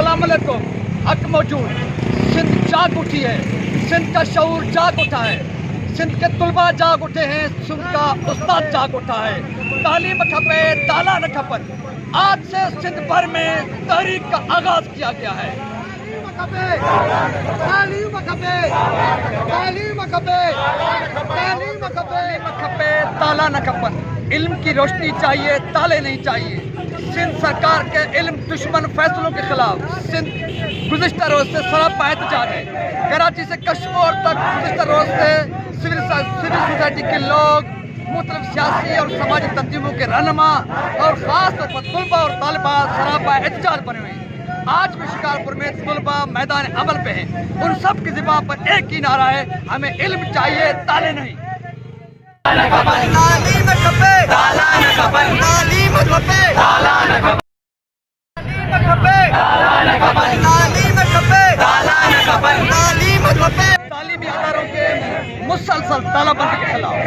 अस्सलाम वालेकुम। हक मौजूद, सिंध जाग उठी है, सिंध का शऊर जाग उठा है, सिंध के तुलबा जाग उठे हैं, सिंध का उस्ताद जाग उठा है। तालीम खपे ताला न खपन, आज से सिंध भर में तहरीक का आगाज किया गया है। तालीम खपे ताला न खपन, इल्म की रोशनी चाहिए, ताले नहीं चाहिए। सिंध सरकार के इल्म दुश्मन फैसलों के खिलाफ सिंध गुज़िश्ता रोज से सरापा एहतजाज है। कराची से कश्मीर तक गुज़िश्ता रोज से सिविल सोसाइटी के लोग, मुख्तलिफ सियासी और समाजी तंजीमों के रहनुमा और ख़ास तौर पर तलबा और तालिबा सरापा एहतजाज बने हुए हैं। आज भी शिकारपुर में तलबा मैदान अमल पे हैं। उन सब की ज़बान पर एक ही नारा है, हमें इल्म चाहिए, ताले नहीं। तालीम खपे ताला न खपन, तालीम खपे ताला न खपन, तालीम खपे ताला न खपन, तालीम खपे ताला न खपन, तालीम खपे। तालीमी इदारों के मुसलसल तालाबंदी के खिलाफ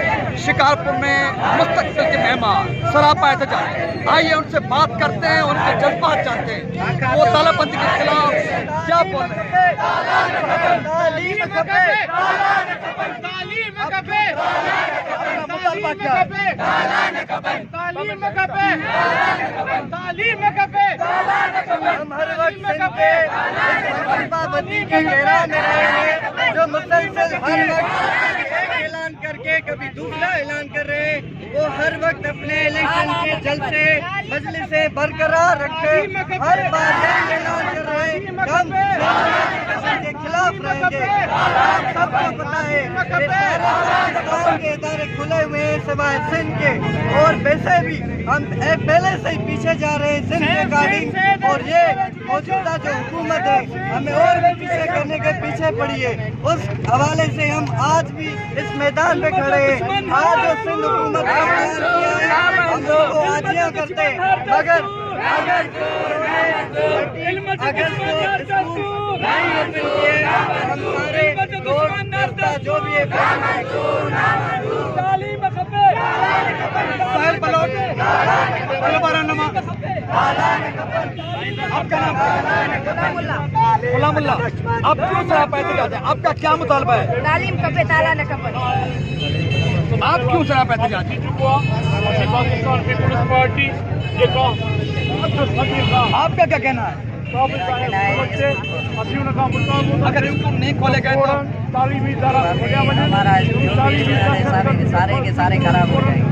शिकारपुर में मुस्तकबिल के मेहमान सरापा एहतजाज। आइए उनसे बात करते हैं, उनके जज्बात जानते हैं, वो तालाबंदी के खिलाफ क्या बोल रहे हैं। तालीम खपे ताला न खपन, तालीम खपे हम हर वक्त तालाबंदी के घेरा में रहे हैं, जो मुसलसल हर वक्त एक ऐलान करके कभी दूसरा ऐलान कर रहे हैं। वो हर वक्त अपने इलेक्शन के जलसे मजलिस से बरकरार रखे, हर बार यही ऐलान कर रहे हैं हम के खिलाफ रहेंगे। सबको पता है पाकिस्तान के इदारे खुले हुए हैं सिवाय सिंध के, और वैसे भी हम पहले से ही पीछे जा रहे हैं सिंध के गाड़ी, और ये मौजूदा जो हुकूमत है हमें और भी पीछे करने के पीछे पड़ी है। उस हवाले से हम आज भी इस मैदान में खड़े हैं। आज जो सिंध हुकूमत का बयान किया है हम उसको आजिया करते हैं, मगर अगर हम सारे जो भी है साहिल बलोच आपका नाम गुलामुल्ला, आप क्यों सरापा एहतजाज है, आपका क्या मुतालबा है? तालीम खपे ताला न खपन। आप क्यों सरापा एहतजाज है? आपका क्या कहना है? अगर इनको नहीं खोले गए तो हमारा सारे के सारे खराब हो जाएंगे।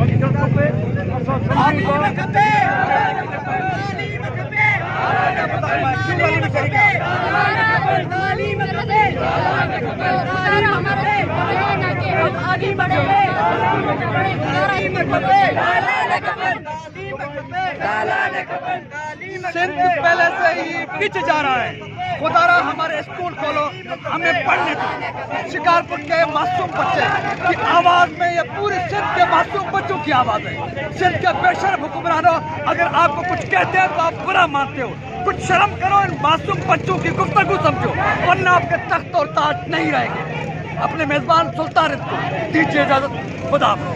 सिंध पहले से ही पीछे जा रहा है। खुदारा हमारे स्कूल खोलो, हमें पढ़ने दो। शिकारपुर के मासूम बच्चे की आवाज में ये पूरे सिंध के मासूम बच्चों की आवाज है। सिंध के बेशर्म हुक्मरानों, अगर आपको कुछ कहते हैं तो आप बुरा मानते हो। कुछ शर्म करो, इन मासूम बच्चों की गुफ्तगू समझो, वरना आपके तख्त और ताज नहीं रहेंगे। अपने मेजबान सुल्तान को दीजिए इजाजत, खुदा हाफ़िज़।